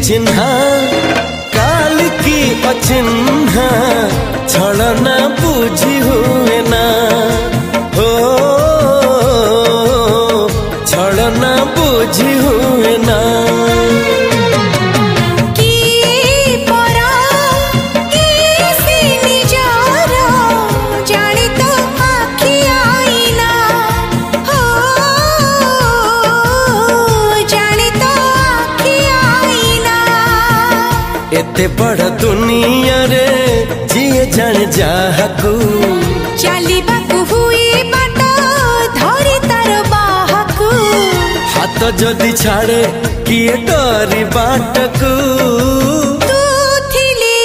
चिन्हा काल की अचिन्हा छलना बुझी हुए ना हो छलना बुझी हुए ना एते बड़ दुनिया रे जिए जाने जाहकू चलिबाकू हुई बाट धरी तार बाहकू हाथ जदि छाड़े किए डरी बाटकू तू थिली